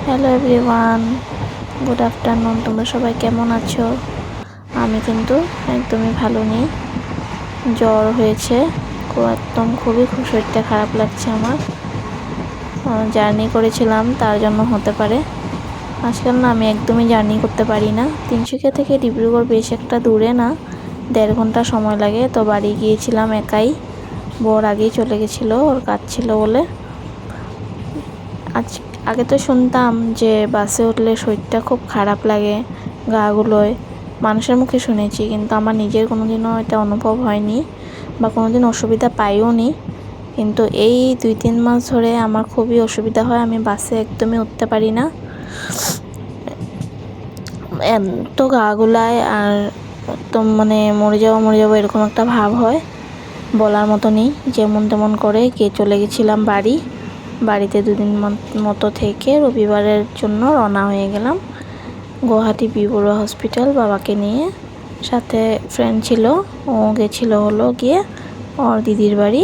Hello everyone, good afternoon. তোমরা সবাই কেমন আছো? আমি কিন্তু একদমই ভালো নেই, জ্বর হয়েছে। একদম শরীরটা খারাপ লাগছে আমার। জার্নি করেছিলাম তার জন্য হতে পারে। আজকাল না আমি একদমই জার্নি করতে পারি না। তিনসুকিয়া থেকে ডিব্রুগড় বেশ একটা দূরে না, 1.5 ঘন্টা সময় লাগে। তো বাড়ি গিয়েছিলাম একাই, বর আগেই চলে গেছিলো, ওর কাজ ছিল বলে। আগে তো শুনতাম যে বাসে উঠলে শরীরটা খুব খারাপ লাগে, গাগুলোয়, মানুষের মুখে শুনেছি, কিন্তু আমার নিজের কোনোদিনও এটা অনুভব হয়নি বা কোনোদিন অসুবিধা পাইও নি। কিন্তু এই 2-3 মাস ধরে আমার খুবই অসুবিধা হয়, আমি বাসে একদমই উঠতে পারি না। এত গা গুলায় আর একদম মরে যাবো এরকম একটা ভাব হয়, বলার মতো নেই। যেমন তেমন করে চলে গেছিলাম বাড়িতে 2 দিন মতো থেকে রবিবারের জন্য রওনা হয়ে গেলাম গুয়াহাটি বি-বড়ুয়া হসপিটাল বাবাকে নিয়ে। সাথে ফ্রেন্ড ছিল, ও গেছিল গিয়ে ওর দিদির বাড়ি।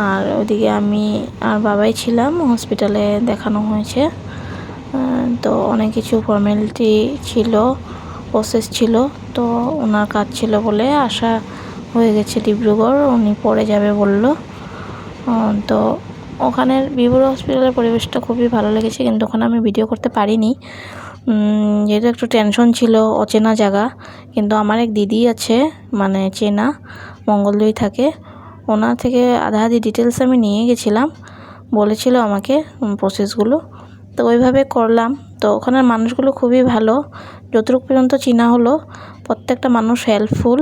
আর ওদিকে আমি আর বাবাই ছিলাম। হসপিটালে দেখানো হয়েছে, তো অনেক কিছু ফর্মালিটি ছিল, প্রসেস ছিল। তো ওনার কাজ ছিল বলে আসা হয়ে গেছে ডিব্রুগড়, উনি পরে যাবে বলল। তো ওখানের বি-বড়ুয়া হসপিটালের পরিবেশটা খুবই ভালো লেগেছে, কিন্তু ওখানে আমি ভিডিও করতে পারিনি, যেহেতু একটু টেনশন ছিল, অচেনা জায়গা। কিন্তু আমার এক দিদি আছে, চেনা, মঙ্গলদৈ থাকে, ওনার থেকে আধা ডিটেলস আমি নিয়ে গেছিলাম, বলেছিল আমাকে প্রসেসগুলো, তো ওইভাবে করলাম। তো ওখানের মানুষগুলো খুবই ভালো, যতটুকু পর্যন্ত চেনা হলো। প্রত্যেকটা মানুষ হেল্পফুল,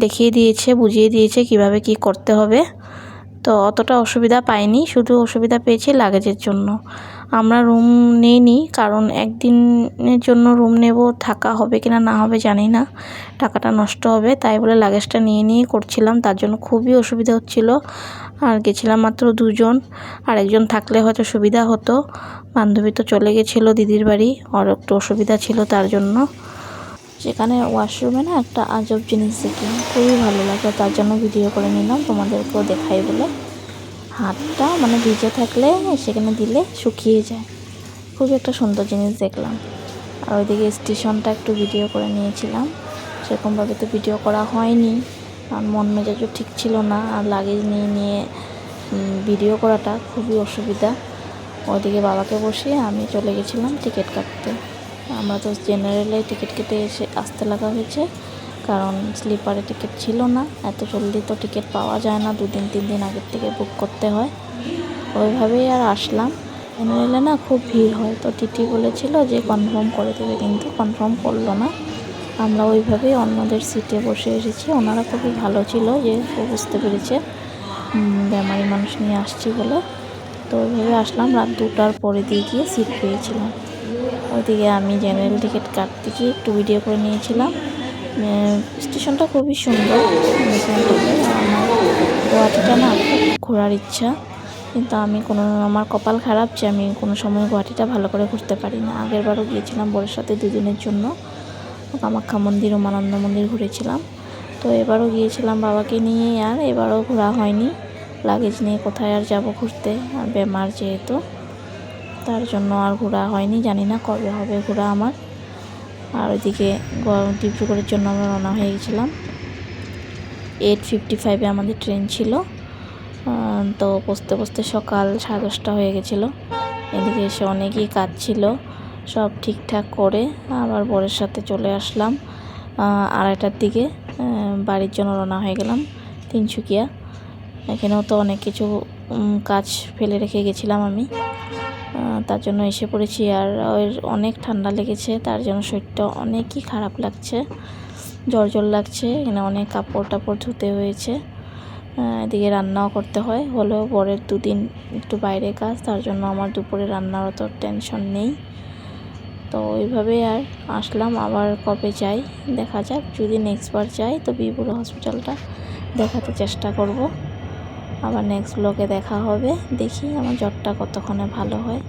দেখিয়ে দিয়েছে, বুঝিয়ে দিয়েছে কিভাবে কি করতে হবে। তো অতটা অসুবিধা পাইনি, শুধু অসুবিধা পেয়েছি লাগেজের জন্য। আমরা রুম নিইনি, কারণ একদিনের জন্য রুম নেব, থাকা হবে কিনা না হবে জানি না, টাকাটা নষ্ট হবে, তাই বলে লাগেজটা নিয়ে করছিলাম। তার জন্য খুবই অসুবিধা হচ্ছিল। আর গেছিলাম মাত্র 2 জন, আর একজন থাকলে হয়তো সুবিধা হতো। বান্ধবী তো চলে গেছিলো দিদির বাড়ি, আর একটু অসুবিধা ছিল তার জন্য। সেখানে ওয়াশরুমে না একটা আজব জিনিস দেখি, খুবই ভালো লাগলো, তার জন্য ভিডিও করে নিলাম, তোমাদেরকেও দেখাই বলে। হাতটা ভিজে থাকলে সেখানে দিলে শুকিয়ে যায়, খুবই একটা সুন্দর জিনিস দেখলাম। আর ওইদিকে স্টেশনটা একটু ভিডিও করে নিয়েছিলাম, সেরকমভাবে তো ভিডিও করা হয়নি, আর মন মেজাজও ঠিক ছিল না, আর লাগেজ নিয়ে ভিডিও করাটা খুবই অসুবিধা। ওইদিকে বাবাকে বসিয়ে আমি চলে গেছিলাম টিকিট কাটতে। আমরা তো জেনারেলে টিকিট কেটে আসতে লাগা হয়েছে, কারণ স্লিপারে টিকিট ছিল না। এত জলদি তো টিকিট পাওয়া যায় না, 2-3 দিন আগের থেকে বুক করতে হয়। ওইভাবেই আর আসলাম। জেনারেলে না খুব ভিড় হয়, তো টিটি বলেছিল যে কনফার্ম করে দেবে, কিন্তু কনফার্ম করলো না। আমরা ওইভাবেই অন্যদের সিটে বসে এসেছি। ওনারা খুবই ভালো ছিল, যে বুঝতে পেরেছে বেমারি মানুষ নিয়ে আসছি বলে। তো ওইভাবে আসলাম, রাত 2টার পরে দিয়ে গিয়ে সিট পেয়েছিলাম। ওইদিকে আমি জেনারেল টিকিট কাটতে গিয়ে একটু ভিডিও করে নিয়েছিলাম। স্টেশনটা খুবই সুন্দর। আমার গুয়াহাটিটা না খুব ঘোরার ইচ্ছা, কিন্তু আমার কপাল খারাপ যে আমি কোনো সময় গুয়াহাটিটা ভালো করে ঘুরতে পারি না। আগেরবারও গিয়েছিলাম বরের সাথে 2 দিনের জন্য, কামাখ্যা মন্দির, উমানন্দ মন্দির ঘুরেছিলাম। তো এবারও গিয়েছিলাম বাবাকে নিয়ে, আর এবারও ঘোরা হয়নি। লাগেজ নিয়ে কোথায় আর যাব ঘুরতে, আর বেমার যেহেতু, তার জন্য আর ঘোরা হয়নি। জানি না কবে হবে ঘোরা আমার। আর ওইদিকে ডিব্রুগড়ের জন্য আমরা রওনা হয়ে গেছিলাম। 8:55 আমাদের ট্রেন ছিল। তো বসতে সকাল 10:30 হয়ে গেছিলো। এদিকে এসে অনেকই কাজ ছিল, সব ঠিকঠাক করে আবার বরের সাথে চলে আসলাম 2:30টার দিকে। বাড়ির জন্য রওনা হয়ে গেলাম তিনসুকিয়া। এখানেও তো অনেক কিছু কাজ ফেলে রেখে গেছিলাম আমি, তার জন্য এসে পড়েছি। আর ওর অনেক ঠান্ডা লেগেছে, তার জন্য শরীরটা অনেকই খারাপ লাগছে, জ্বর লাগছে। এখানে অনেক কাপড় টাপড় ধুতে হয়েছে, এদিকে রান্নাও করতে হয়। হলেও বরের 2 দিন একটু বাইরে কাজ, তার জন্য আমার দুপুরে রান্নার অত টেনশন নেই। তো ওইভাবেই আর আসলাম। আবার কবে যাই দেখা যাক, যদি নেক্সট বার যাই তো বি-বড়ুয়া হসপিটালটা দেখাতে চেষ্টা করব। আবার নেক্সট ব্লগে দেখা হবে, দেখি আমার জ্বরটা কতক্ষণে ভালো হয়।